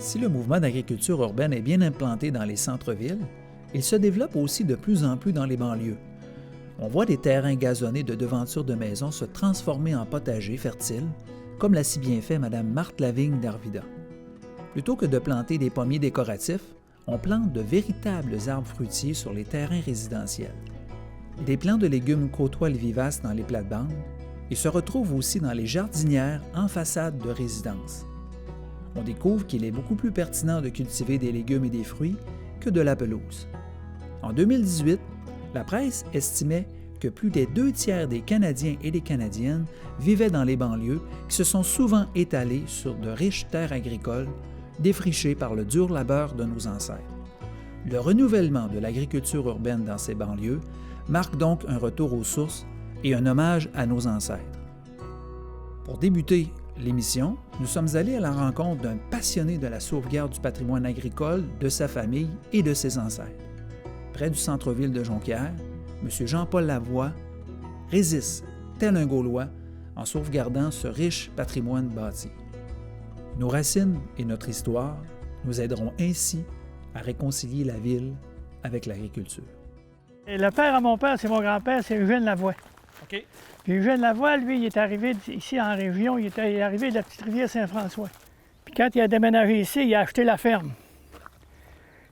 Si le mouvement d'agriculture urbaine est bien implanté dans les centres-villes, il se développe aussi de plus en plus dans les banlieues. On voit des terrains gazonnés de devantures de maisons se transformer en potagers fertiles, comme l'a si bien fait Mme Marthe Lavigne d'Arvida. Plutôt que de planter des pommiers décoratifs, on plante de véritables arbres fruitiers sur les terrains résidentiels. Des plants de légumes côtoient les vivaces dans les plates-bandes et se retrouvent aussi dans les jardinières en façade de résidence. On découvre qu'il est beaucoup plus pertinent de cultiver des légumes et des fruits que de la pelouse. En 2018, la presse estimait que plus des 2/3 des Canadiens et des Canadiennes vivaient dans les banlieues qui se sont souvent étalés sur de riches terres agricoles, défrichées par le dur labeur de nos ancêtres. Le renouvellement de l'agriculture urbaine dans ces banlieues marque donc un retour aux sources et un hommage à nos ancêtres. Pour débuter l'émission, nous sommes allés à la rencontre d'un passionné de la sauvegarde du patrimoine agricole, de sa famille et de ses ancêtres. Près du centre-ville de Jonquière, M. Jean-Paul Lavoie résiste, tel un Gaulois, en sauvegardant ce riche patrimoine bâti. Nos racines et notre histoire nous aideront ainsi à réconcilier la ville avec l'agriculture. Et le père à mon père, c'est mon grand-père, c'est Eugène Lavoie. OK. Puis Eugène Lavoie, lui, il est arrivé ici en région, il est arrivé de la petite rivière Saint-François. Puis quand il a déménagé ici, il a acheté la ferme.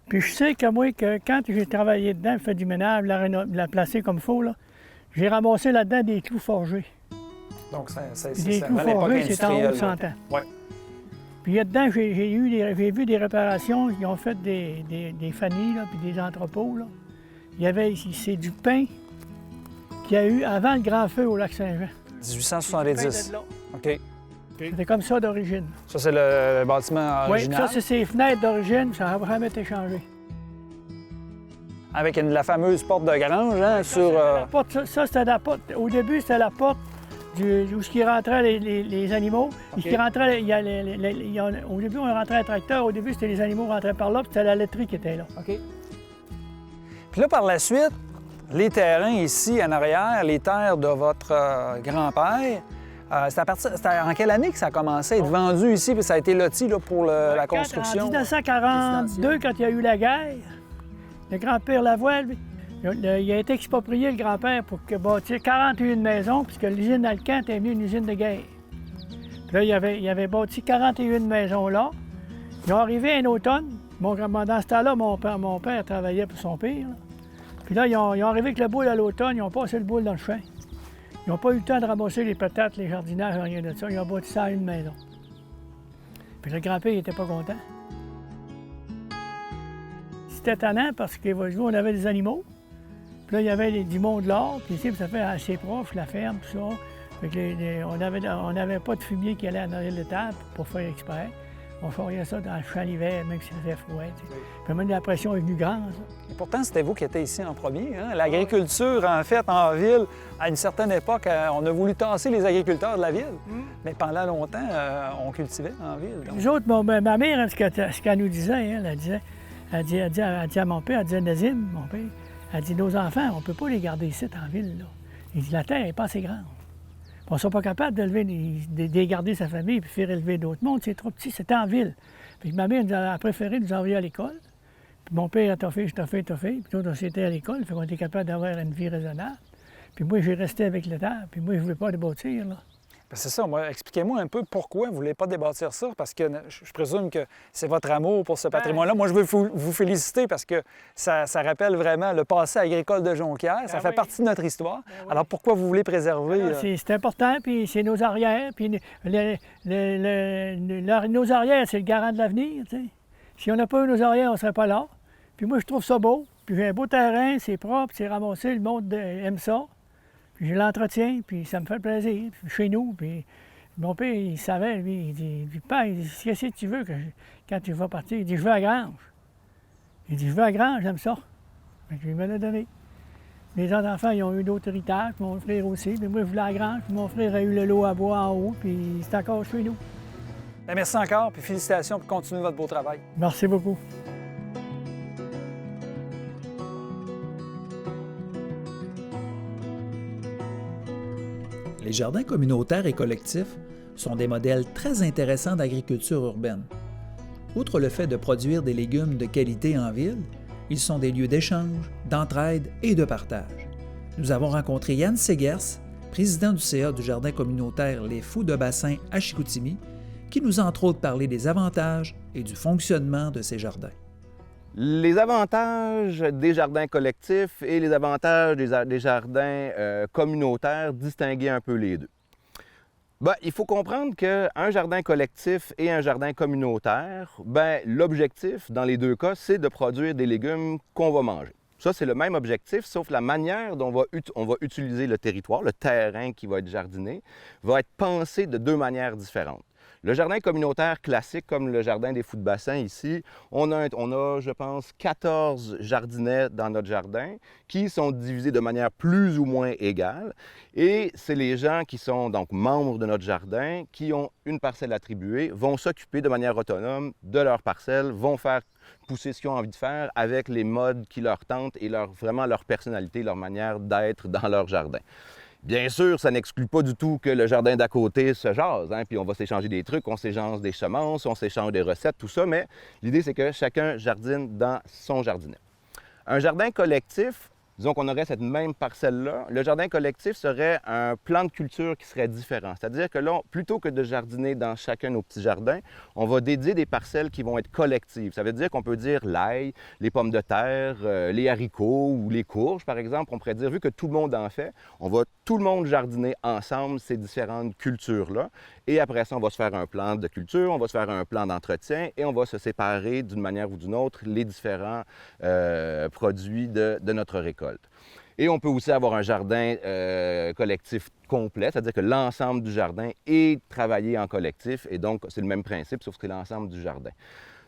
Puis je sais que moi, que quand j'ai travaillé dedans, fait du ménage, la placer comme il faut, là, j'ai ramassé là-dedans des clous forgés. Donc, c'est Puis des clous à l'époque forgés, c'est en haut de 100 industrielle. ans. Oui. Puis là-dedans, j'ai vu des réparations, ils ont fait des fanilles, là, puis des entrepôts. Là. Il y avait ici, c'est du pain qu'il y a eu avant le grand feu au lac Saint-Jean. 1870. OK. C'était comme ça d'origine. Ça, c'est le bâtiment Oui, original. ça, c'est ses fenêtres d'origine, ça n'a jamais été changé. Avec la fameuse porte de grange, hein, sur... La porte, ça, c'était la porte. Au début, c'était la porte où qui rentraient les animaux. Où OK. qui rentraient, au début, on rentrait un tracteur. Au début, c'était les animaux qui rentraient par là, puis c'était la laiterie qui était là. OK. Puis là, par la suite, les terrains ici, en arrière, les terres de votre grand-père, c'était en quelle année que ça a commencé à être vendu ici, puis ça a été loti là, pour la construction? En 1942, quand il y a eu la guerre, le grand-père Lavoie, lui, il a été exproprié, le grand-père, pour bâtir 41 maisons, puisque l'usine Alcan était venue une usine de guerre. Puis là, il avait bâti 41 maisons là. Ils ont arrivé un automne. Dans ce temps-là, mon père travaillait pour son père. Là. Puis là, ils ont arrivé avec le boule à l'automne, ils ont passé le boule dans le champ. Ils n'ont pas eu le temps de ramasser les patates, les jardinages, rien de ça. Ils ont bâti ça à une maison. Puis le grand-père, il n'était pas content. C'était tannant parce qu'on avait des animaux. Puis là, il y avait du monde là. Puis ici, ça fait assez proche, la ferme, tout ça. Fait que on n'avait pas de fumier qui allait en arrière de l'étable pour faire exprès. On ferait ça dans le champ l'hiver, même s'il faisait froid. Puis même la pression est venue grande. Ça. Et pourtant, c'était vous qui étiez ici en premier. Hein? L'agriculture, en fait, en ville, à une certaine époque, on a voulu tasser les agriculteurs de la ville. Mais pendant longtemps, on cultivait en ville. Donc. Nous autres, ma mère, ce qu'elle nous disait, hein, elle dit à mon père, elle disait, Nazim, mon père, elle dit, nos enfants, on ne peut pas les garder ici en ville. Là. Il dit, la terre n'est pas assez grande. On ne sera pas capable de garder sa famille et de faire élever d'autres mondes. C'est trop petit, c'était en ville. Puis ma mère a préféré nous envoyer à l'école. Puis mon père a toffé. Puis nous, on s'était à l'école, fait qu'on était capable d'avoir une vie raisonnable. Puis moi, j'ai resté avec l'État. Puis moi, je ne voulais pas le bâtir, là. Ben, c'est ça. Expliquez-moi un peu pourquoi vous ne voulez pas débâtir ça, parce que je présume que c'est votre amour pour ce patrimoine-là. Moi, je veux vous féliciter parce que ça rappelle vraiment le passé agricole de Jonquière. Ça fait partie de notre histoire. Alors, pourquoi vous voulez préserver... C'est important, puis c'est nos arrières. Puis nos arrières, c'est le garant de l'avenir, tu sais. Si on n'a pas eu nos arrières, on ne serait pas là. Puis moi, je trouve ça beau. Puis j'ai un beau terrain, c'est propre, c'est ramassé, le monde aime ça. Puis je l'entretiens, puis ça me fait plaisir. Puis chez nous, puis mon père, il savait, lui, il dit, père, qu'est-ce que tu veux quand tu vas partir? Il dit, je veux la grange. Il dit, je veux la grange, j'aime ça. Fait que je me l'ai donné. Les autres enfants, ils ont eu d'autres héritages, mon frère aussi. Mais moi, je voulais la grange, puis mon frère a eu le lot à bois en haut, puis c'est encore chez nous. Bien, merci encore, puis félicitations pour continuer votre beau travail. Merci beaucoup. Les jardins communautaires et collectifs sont des modèles très intéressants d'agriculture urbaine. Outre le fait de produire des légumes de qualité en ville, ils sont des lieux d'échange, d'entraide et de partage. Nous avons rencontré Yann Segers, président du CA du jardin communautaire Les Fous de Bassin à Chicoutimi, qui nous a entre autres parlé des avantages et du fonctionnement de ces jardins. Les avantages des jardins collectifs et les avantages des jardins communautaires, distinguer un peu les deux. Il faut comprendre qu'un jardin collectif et un jardin communautaire, l'objectif dans les deux cas, c'est de produire des légumes qu'on va manger. Ça, c'est le même objectif, sauf la manière dont on va utiliser le territoire, le terrain qui va être jardiné, va être pensé de deux manières différentes. Le jardin communautaire classique, comme le jardin des Fous de Bassin ici, on a, je pense, 14 jardinets dans notre jardin qui sont divisés de manière plus ou moins égale. Et c'est les gens qui sont donc membres de notre jardin, qui ont une parcelle attribuée, vont s'occuper de manière autonome de leur parcelle, vont faire pousser ce qu'ils ont envie de faire avec les modes qui leur tentent et vraiment leur personnalité, leur manière d'être dans leur jardin. Bien sûr, ça n'exclut pas du tout que le jardin d'à côté se jase, puis on va s'échanger des trucs, on s'échange des semences, on s'échange des recettes, tout ça, mais l'idée, c'est que chacun jardine dans son jardinet. Un jardin collectif, disons qu'on aurait cette même parcelle-là, le jardin collectif serait un plan de culture qui serait différent. C'est-à-dire que là, plutôt que de jardiner dans chacun de nos petits jardins, on va dédier des parcelles qui vont être collectives. Ça veut dire qu'on peut dire l'ail, les pommes de terre, les haricots ou les courges, par exemple. On pourrait dire, vu que tout le monde en fait, on va tout le monde jardiner ensemble ces différentes cultures-là. Et après ça, on va se faire un plan de culture, on va se faire un plan d'entretien et on va se séparer d'une manière ou d'une autre les différents produits de notre récolte. Et on peut aussi avoir un jardin collectif complet, c'est-à-dire que l'ensemble du jardin est travaillé en collectif et donc c'est le même principe, sauf que c'est l'ensemble du jardin.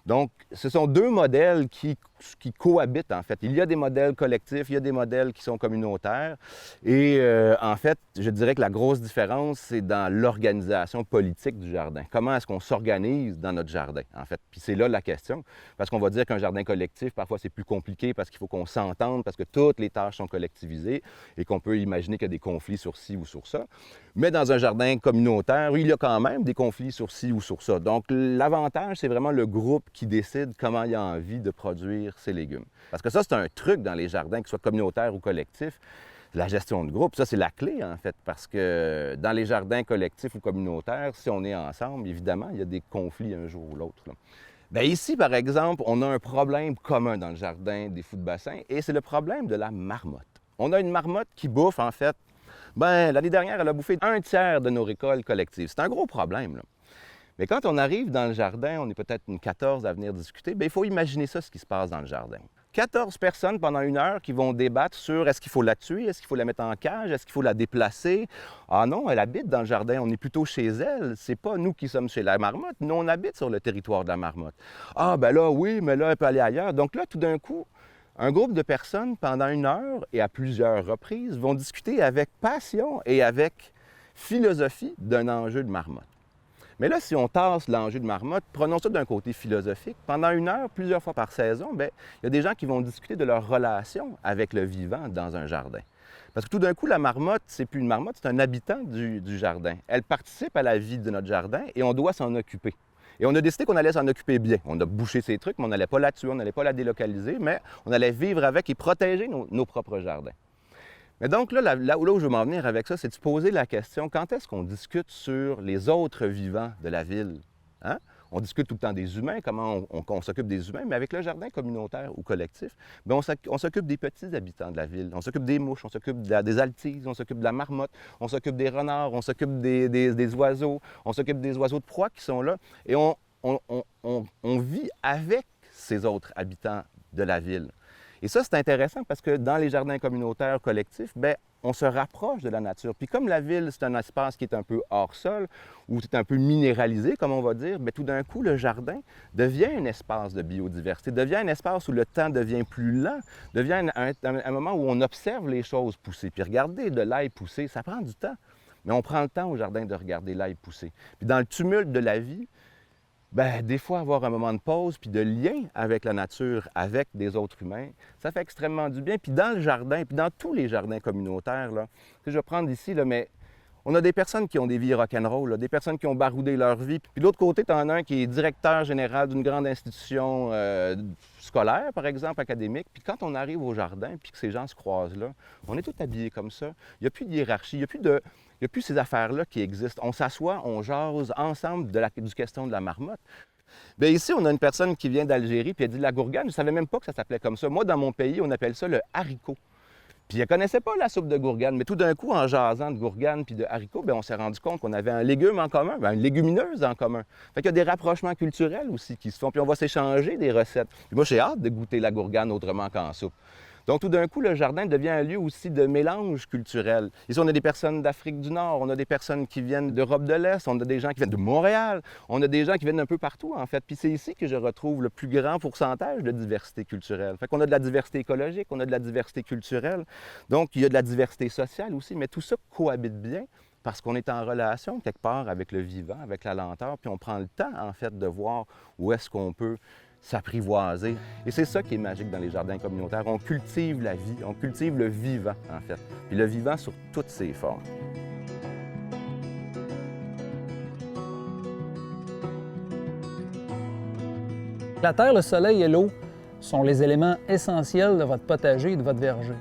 Donc, ce sont deux modèles qui cohabitent, en fait. Il y a des modèles collectifs, il y a des modèles qui sont communautaires. Et en fait, je dirais que la grosse différence, c'est dans l'organisation politique du jardin. Comment est-ce qu'on s'organise dans notre jardin, en fait? Puis c'est là la question. Parce qu'on va dire qu'un jardin collectif, parfois, c'est plus compliqué parce qu'il faut qu'on s'entende, parce que toutes les tâches sont collectivisées et qu'on peut imaginer qu'il y a des conflits sur ci ou sur ça. Mais dans un jardin communautaire, il y a quand même des conflits sur ci ou sur ça. Donc, l'avantage, c'est vraiment le groupe qui décide comment il a envie de produire ses légumes. Parce que ça, c'est un truc dans les jardins, qu'ils soient communautaires ou collectifs. La gestion de groupe, ça, c'est la clé, en fait, parce que dans les jardins collectifs ou communautaires, si on est ensemble, évidemment, il y a des conflits un jour ou l'autre. Bien, ici, par exemple, on a un problème commun dans le jardin des Fous de Bassin, et c'est le problème de la marmotte. On a une marmotte qui bouffe, en fait, l'année dernière, elle a bouffé un tiers de nos récoltes collectives. C'est un gros problème, là. Mais quand on arrive dans le jardin, on est peut-être une 14 à venir discuter, il faut imaginer ça, ce qui se passe dans le jardin. 14 personnes pendant une heure qui vont débattre sur est-ce qu'il faut la tuer, est-ce qu'il faut la mettre en cage, est-ce qu'il faut la déplacer. Ah non, elle habite dans le jardin, on est plutôt chez elle, c'est pas nous qui sommes chez la marmotte, nous on habite sur le territoire de la marmotte. Ah là, oui, mais là, elle peut aller ailleurs. Donc là, tout d'un coup, un groupe de personnes pendant une heure et à plusieurs reprises vont discuter avec passion et avec philosophie d'un enjeu de marmotte. Mais là, si on tasse l'enjeu de marmotte, prenons ça d'un côté philosophique. Pendant une heure, plusieurs fois par saison, il y a des gens qui vont discuter de leur relation avec le vivant dans un jardin. Parce que tout d'un coup, la marmotte, c'est plus une marmotte, c'est un habitant du jardin. Elle participe à la vie de notre jardin et on doit s'en occuper. Et on a décidé qu'on allait s'en occuper bien. On a bouché ses trucs, mais on n'allait pas la tuer, on n'allait pas la délocaliser, mais on allait vivre avec et protéger nos propres jardins. Mais donc là où je veux m'en venir avec ça, c'est de se poser la question, quand est-ce qu'on discute sur les autres vivants de la ville? Hein? On discute tout le temps des humains, comment on s'occupe des humains, mais avec le jardin communautaire ou collectif, on s'occupe des petits habitants de la ville. On s'occupe des mouches, on s'occupe des altises, on s'occupe de la marmotte, on s'occupe des renards, on s'occupe des oiseaux, on s'occupe des oiseaux de proie qui sont là. Et on vit avec ces autres habitants de la ville. Et ça, c'est intéressant parce que dans les jardins communautaires collectifs, on se rapproche de la nature. Puis comme la ville, c'est un espace qui est un peu hors sol, ou c'est un peu minéralisé, comme on va dire, tout d'un coup, le jardin devient un espace de biodiversité, devient un espace où le temps devient plus lent, devient un moment où on observe les choses pousser. Puis regarder de l'ail pousser, ça prend du temps. Mais on prend le temps au jardin de regarder l'ail pousser. Puis dans le tumulte de la vie, des fois, avoir un moment de pause puis de lien avec la nature, avec des autres humains, ça fait extrêmement du bien. Puis dans le jardin, puis dans tous les jardins communautaires, là, je vais prendre ici, là, mais On a des personnes qui ont des vies rock'n'roll, là, des personnes qui ont baroudé leur vie. Puis de l'autre côté, tu en as un qui est directeur général d'une grande institution scolaire, par exemple, académique. Puis quand on arrive au jardin, puis que ces gens se croisent là, on est tous habillés comme ça. Il n'y a plus de hiérarchie, il n'y a plus ces affaires-là qui existent. On s'assoit, on jase ensemble du question de la marmotte. Bien, ici, on a une personne qui vient d'Algérie, puis elle dit la gourgane. Je ne savais même pas que ça s'appelait comme ça. Moi, dans mon pays, on appelle ça le haricot. Puis elle ne connaissait pas la soupe de gourgane, mais tout d'un coup, en jasant de gourgane puis de haricots, bien, on s'est rendu compte qu'on avait un légume en commun, bien, une légumineuse en commun. Fait qu'il y a des rapprochements culturels aussi qui se font, puis on va s'échanger des recettes. Puis moi, j'ai hâte de goûter la gourgane autrement qu'en soupe. Donc, tout d'un coup, le jardin devient un lieu aussi de mélange culturel. Ici, on a des personnes d'Afrique du Nord, on a des personnes qui viennent d'Europe de l'Est, on a des gens qui viennent de Montréal, on a des gens qui viennent un peu partout, en fait. Puis c'est ici que je retrouve le plus grand pourcentage de diversité culturelle. Fait qu'on a de la diversité écologique, on a de la diversité culturelle, donc il y a de la diversité sociale aussi, mais tout ça cohabite bien parce qu'on est en relation quelque part avec le vivant, avec la lenteur, puis on prend le temps, en fait, de voir où est-ce qu'on peut s'apprivoiser. Et c'est ça qui est magique dans les jardins communautaires. On cultive la vie, on cultive le vivant, en fait. Puis le vivant sur toutes ses formes. La terre, le soleil et l'eau sont les éléments essentiels de votre potager et de votre verger.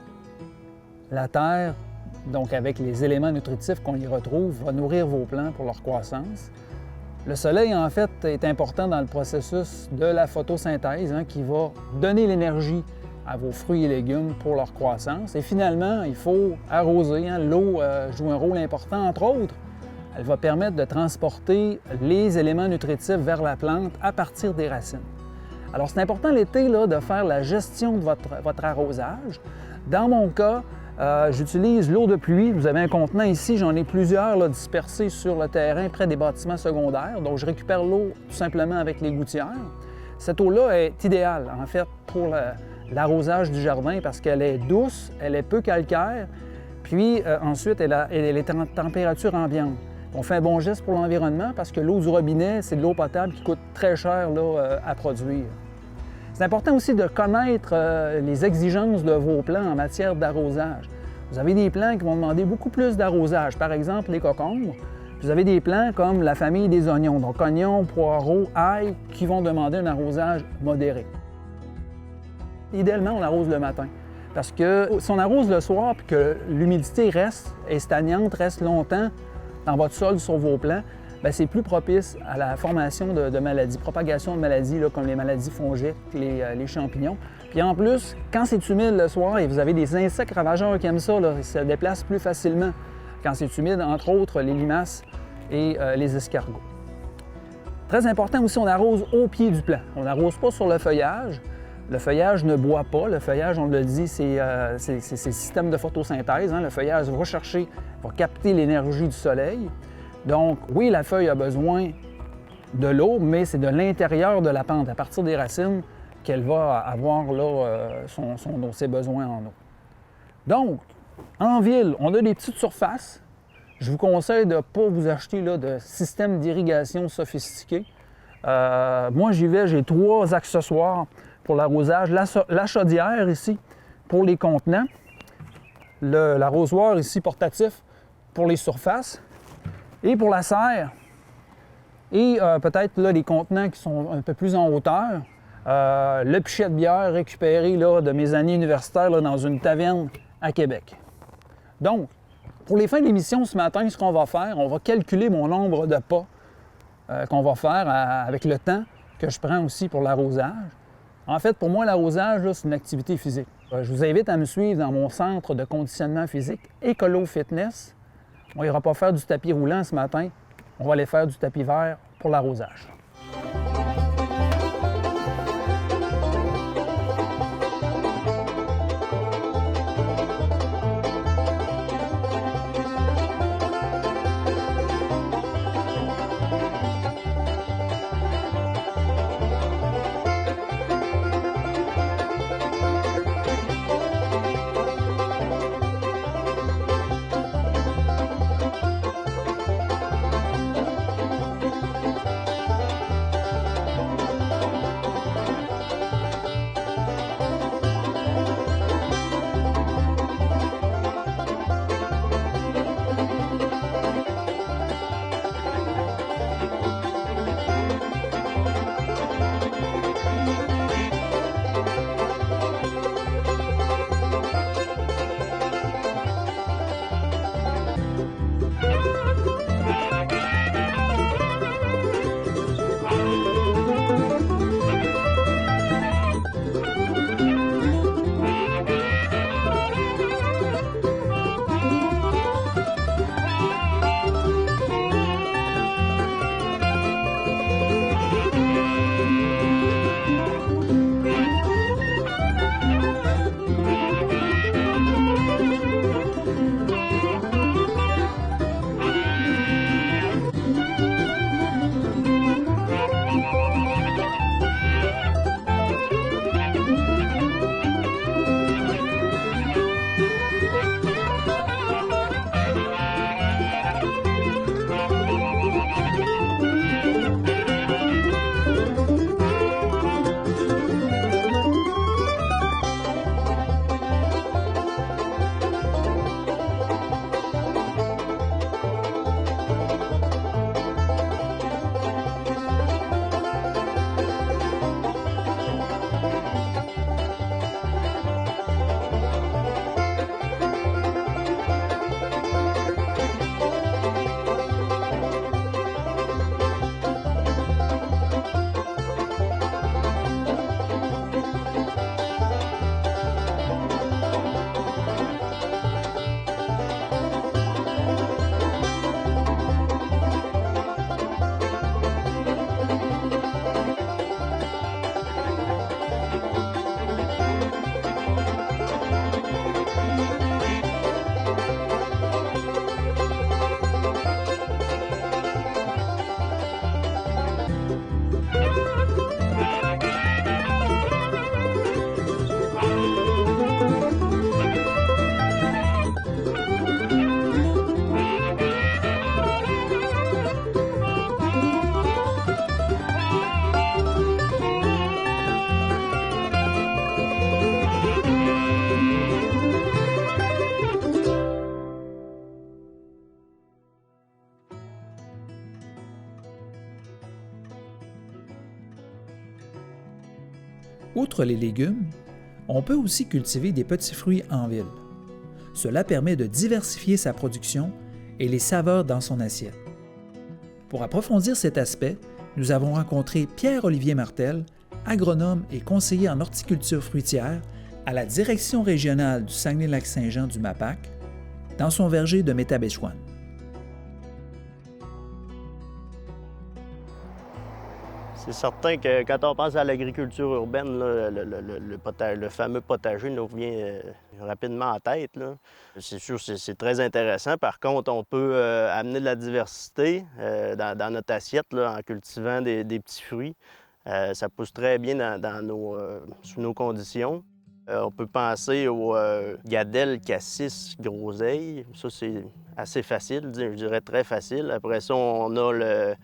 La terre, donc avec les éléments nutritifs qu'on y retrouve, va nourrir vos plants pour leur croissance. Le soleil, en fait, est important dans le processus de la photosynthèse qui va donner l'énergie à vos fruits et légumes pour leur croissance. Et finalement, il faut arroser. L'eau joue un rôle important, entre autres. Elle va permettre de transporter les éléments nutritifs vers la plante à partir des racines. Alors, c'est important l'été de faire la gestion de votre arrosage. Dans mon cas, j'utilise l'eau de pluie. Vous avez un contenant ici, j'en ai plusieurs dispersés sur le terrain près des bâtiments secondaires. Donc, je récupère l'eau tout simplement avec les gouttières. Cette eau-là est idéale, en fait, pour l'arrosage du jardin parce qu'elle est douce, elle est peu calcaire, puis ensuite, elle est en température ambiante. On fait un bon geste pour l'environnement parce que l'eau du robinet, c'est de l'eau potable qui coûte très cher à produire. C'est important aussi de connaître les exigences de vos plants en matière d'arrosage. Vous avez des plants qui vont demander beaucoup plus d'arrosage, par exemple les concombres. Vous avez des plants comme la famille des oignons, donc oignons, poireaux, ail, qui vont demander un arrosage modéré. Idéalement, on arrose le matin, parce que si on arrose le soir et que l'humidité reste stagnante, reste longtemps dans votre sol sur vos plants, c'est plus propice à la formation de maladies, propagation de maladies comme les maladies fongiques, les champignons. Puis en plus, quand c'est humide le soir et vous avez des insectes ravageurs qui aiment ça, ils se déplacent plus facilement quand c'est humide, entre autres les limaces et les escargots. Très important aussi, on arrose au pied du plant. On n'arrose pas sur le feuillage. Le feuillage ne boit pas. Le feuillage, on le dit, c'est le système de photosynthèse. Le feuillage va capter l'énergie du soleil. Donc, oui, la feuille a besoin de l'eau, mais c'est de l'intérieur de la plante, à partir des racines, qu'elle va avoir ses besoins en eau. Donc, en ville, on a des petites surfaces. Je vous conseille de ne pas vous acheter de système d'irrigation sophistiqué. Moi, j'y vais, j'ai 3 accessoires pour l'arrosage. La chaudière ici, pour les contenants. L'arrosoir ici, portatif, pour les surfaces. Et pour la serre, et peut-être les contenants qui sont un peu plus en hauteur, le pichet de bière récupéré de mes années universitaires dans une taverne à Québec. Donc, pour les fins de l'émission ce matin, ce qu'on va faire, on va calculer mon nombre de pas qu'on va faire avec le temps que je prends aussi pour l'arrosage. En fait, pour moi, l'arrosage, c'est une activité physique. Je vous invite à me suivre dans mon centre de conditionnement physique Écolo Fitness. On n'ira pas faire du tapis roulant ce matin, on va aller faire du tapis vert pour l'arrosage. Outre les légumes, on peut aussi cultiver des petits fruits en ville. Cela permet de diversifier sa production et les saveurs dans son assiette. Pour approfondir cet aspect, nous avons rencontré Pierre-Olivier Martel, agronome et conseiller en horticulture fruitière à la direction régionale du Saguenay-Lac-Saint-Jean du MAPAC, dans son verger de Métabetchouan. C'est certain que quand on pense à l'agriculture urbaine, là, le fameux potager nous vient rapidement en tête. C'est sûr que c'est très intéressant. Par contre, on peut amener de la diversité dans notre assiette là, en cultivant des petits fruits. Ça pousse très bien sous nos conditions. On peut penser aux gadelles, cassis, groseilles. Ça, c'est assez facile, je dirais très facile. Après ça, on a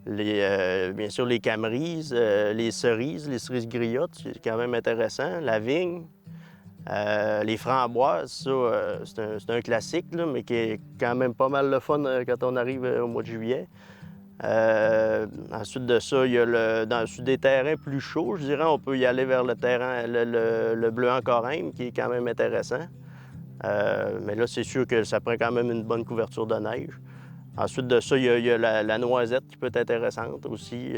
bien sûr les camerises, les cerises griottes, c'est quand même intéressant. La vigne, les framboises, ça, c'est un classique, là, mais qui est quand même pas mal le fun quand on arrive au mois de juillet. Ensuite de ça, il y a sur des terrains plus chauds, je dirais, on peut y aller vers le terrain, le bleu en corymbe, qui est quand même intéressant. Mais là, c'est sûr que ça prend quand même une bonne couverture de neige. Ensuite de ça, il y a la noisette qui peut être intéressante aussi,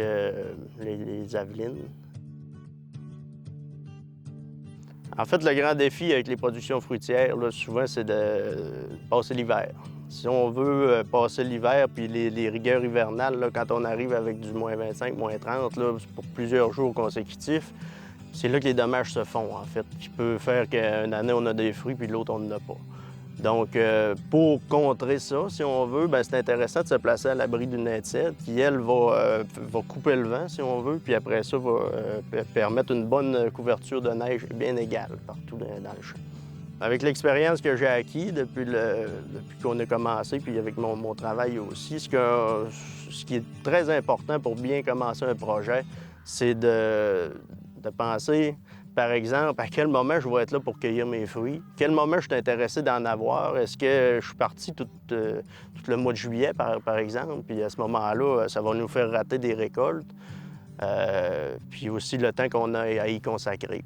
les avelines. En fait, le grand défi avec les productions fruitières, là, souvent, c'est de passer l'hiver. Si on veut passer l'hiver, puis les rigueurs hivernales, là, quand on arrive avec du moins 25, moins 30, là, pour plusieurs jours consécutifs, c'est là que les dommages se font, en fait, qui peut faire qu'une année, on a des fruits, puis l'autre, on n'en a pas. Donc, pour contrer ça, si on veut, bien, c'est intéressant de se placer à l'abri d'une étienne qui, elle, va couper le vent, si on veut, puis après ça, va permettre une bonne couverture de neige bien égale partout dans le champ. Avec l'expérience que j'ai acquise depuis qu'on a commencé, puis avec mon travail aussi, ce qui est très important pour bien commencer un projet, c'est de penser, par exemple, à quel moment je vais être là pour cueillir mes fruits, quel moment je suis intéressé d'en avoir, est-ce que je suis parti tout le mois de juillet, par exemple, puis à ce moment-là, ça va nous faire rater des récoltes, puis aussi le temps qu'on a à y consacrer.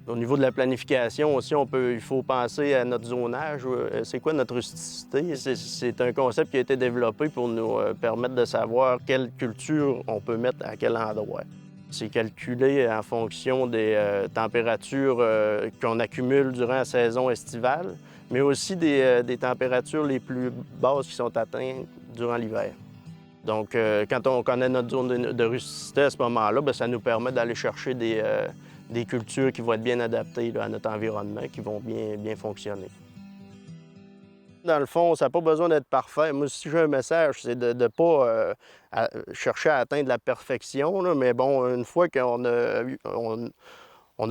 Au niveau de la planification aussi, il faut penser à notre zonage. C'est quoi notre rusticité? C'est un concept qui a été développé pour nous permettre de savoir quelle culture on peut mettre à quel endroit. C'est calculé en fonction des températures qu'on accumule durant la saison estivale, mais aussi des températures les plus basses qui sont atteintes durant l'hiver. Donc, quand on connaît notre zone de rusticité à ce moment-là, bien, ça nous permet d'aller chercher des cultures qui vont être bien adaptées là, à notre environnement, qui vont bien fonctionner. Dans le fond, ça n'a pas besoin d'être parfait. Moi, si j'ai un message, c'est de ne pas chercher à atteindre la perfection, là, mais bon, une fois qu'on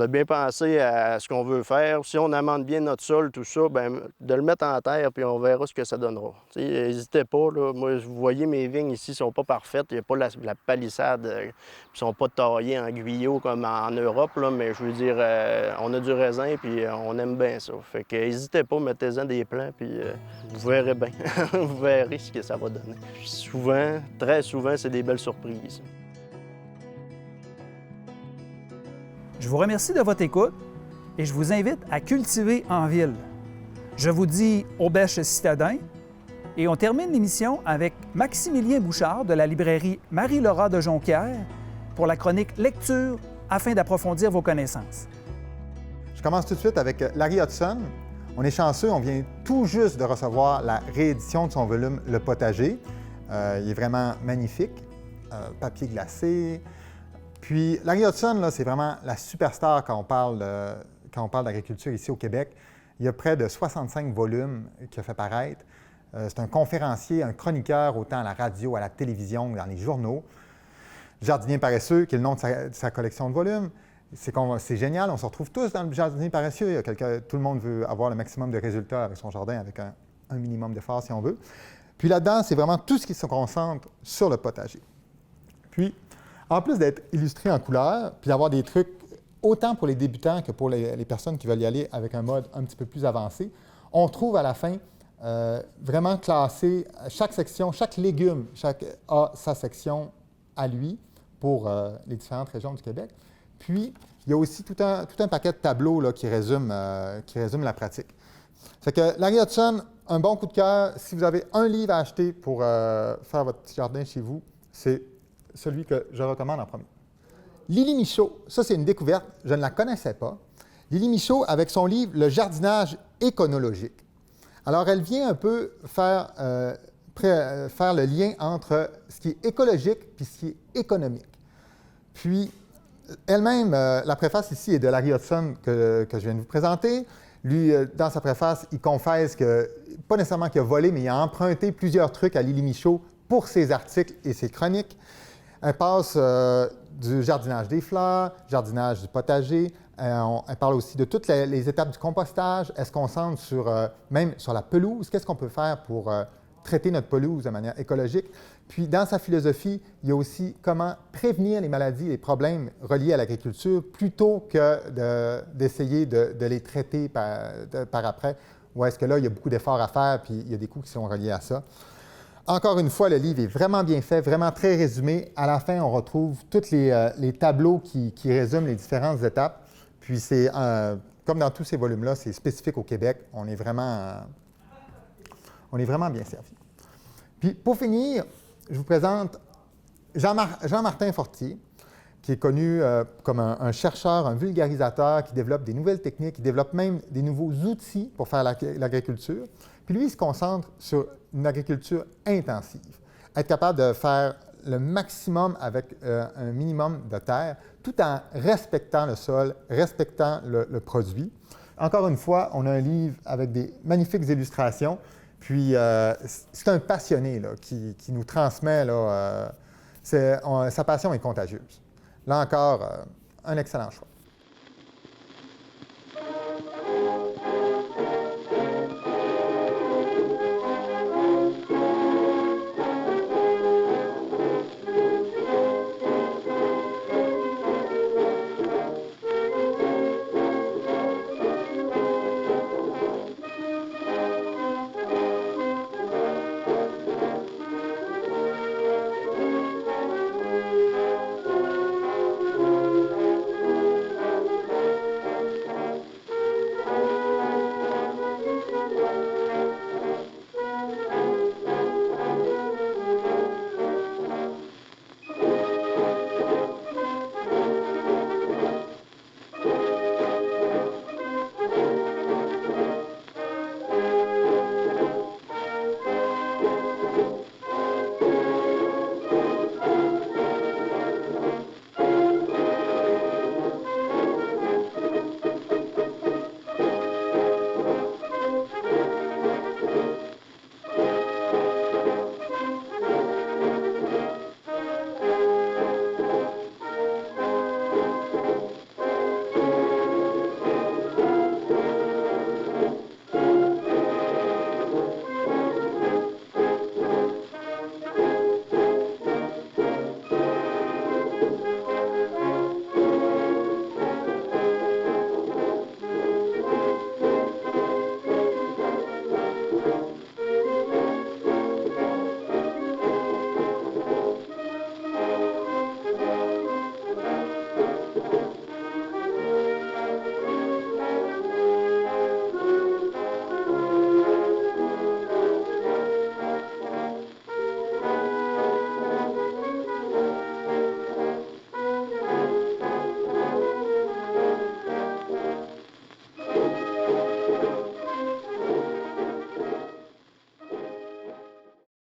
a bien pensé à ce qu'on veut faire, si on amende bien notre sol, tout ça, bien, de le mettre en terre, puis on verra ce que ça donnera. N'hésitez pas, là. Moi, vous voyez, mes vignes ici ne sont pas parfaites. Il n'y a pas la palissade, ils ne sont pas taillées en guyot comme en Europe, là, mais je veux dire, on a du raisin, puis on aime bien ça. Fait que n'hésitez pas, mettez-en des plants, puis vous verrez bien. Vous verrez ce que ça va donner. Souvent, très souvent, c'est des belles surprises. Je vous remercie de votre écoute et je vous invite à cultiver en ville. Je vous dis au bêche citadin et on termine l'émission avec Maximilien Bouchard de la librairie Marie-Laura de Jonquière pour la chronique Lecture afin d'approfondir vos connaissances. Je commence tout de suite avec Larry Hudson. On est chanceux, on vient tout juste de recevoir la réédition de son volume Le Potager. Il est vraiment magnifique, papier glacé. Puis, Larry Hudson, là, c'est vraiment la superstar quand on parle d'agriculture ici au Québec. Il y a près de 65 volumes qu'il a fait paraître. C'est un conférencier, un chroniqueur, autant à la radio, à la télévision, dans les journaux. Jardinier paresseux, qui est le nom de sa collection de volumes. C'est génial, on se retrouve tous dans le jardinier paresseux. Tout le monde veut avoir le maximum de résultats avec son jardin, avec un minimum d'efforts si on veut. Puis là-dedans, c'est vraiment tout ce qui se concentre sur le potager. Puis, en plus d'être illustré en couleur, puis d'avoir des trucs autant pour les débutants que pour les personnes qui veulent y aller avec un mode un petit peu plus avancé, on trouve à la fin vraiment classé chaque section, chaque légume, a sa section à lui pour les différentes régions du Québec. Puis, il y a aussi tout un paquet de tableaux là, qui résument la pratique. Fait que Larry Hudson, un bon coup de cœur. Si vous avez un livre à acheter pour faire votre petit jardin chez vous, c'est celui que je recommande en premier. Lily Michaud, ça c'est une découverte, je ne la connaissais pas. Lily Michaud avec son livre « Le jardinage éconologique ». Alors, elle vient un peu faire le lien entre ce qui est écologique et ce qui est économique. Puis, elle-même, la préface ici est de Larry Hudson que je viens de vous présenter. Lui, dans sa préface, il confesse que, pas nécessairement qu'il a volé, mais il a emprunté plusieurs trucs à Lily Michaud pour ses articles et ses chroniques. Elle passe du jardinage des fleurs, jardinage du potager. Elle parle aussi de toutes les étapes du compostage. Elle se concentre même sur la pelouse. Qu'est-ce qu'on peut faire pour traiter notre pelouse de manière écologique? Puis, dans sa philosophie, il y a aussi comment prévenir les maladies et les problèmes reliés à l'agriculture plutôt que d'essayer de les traiter par après. Ou est-ce que là, il y a beaucoup d'efforts à faire, puis il y a des coûts qui sont reliés à ça. Encore une fois, le livre est vraiment bien fait, vraiment très résumé. À la fin, on retrouve tous les tableaux qui résument les différentes étapes. Puis, c'est comme dans tous ces volumes-là, c'est spécifique au Québec. On est vraiment bien servi. Puis, pour finir, je vous présente Jean-Martin Fortier, qui est connu comme un chercheur, un vulgarisateur qui développe des nouvelles techniques, qui développe même des nouveaux outils pour faire l'agriculture. Puis lui, il se concentre sur une agriculture intensive. Être capable de faire le maximum avec un minimum de terre, tout en respectant le sol, respectant le produit. Encore une fois, on a un livre avec des magnifiques illustrations. Puis, c'est un passionné là, qui nous transmet, là, sa passion est contagieuse. Là encore, un excellent choix.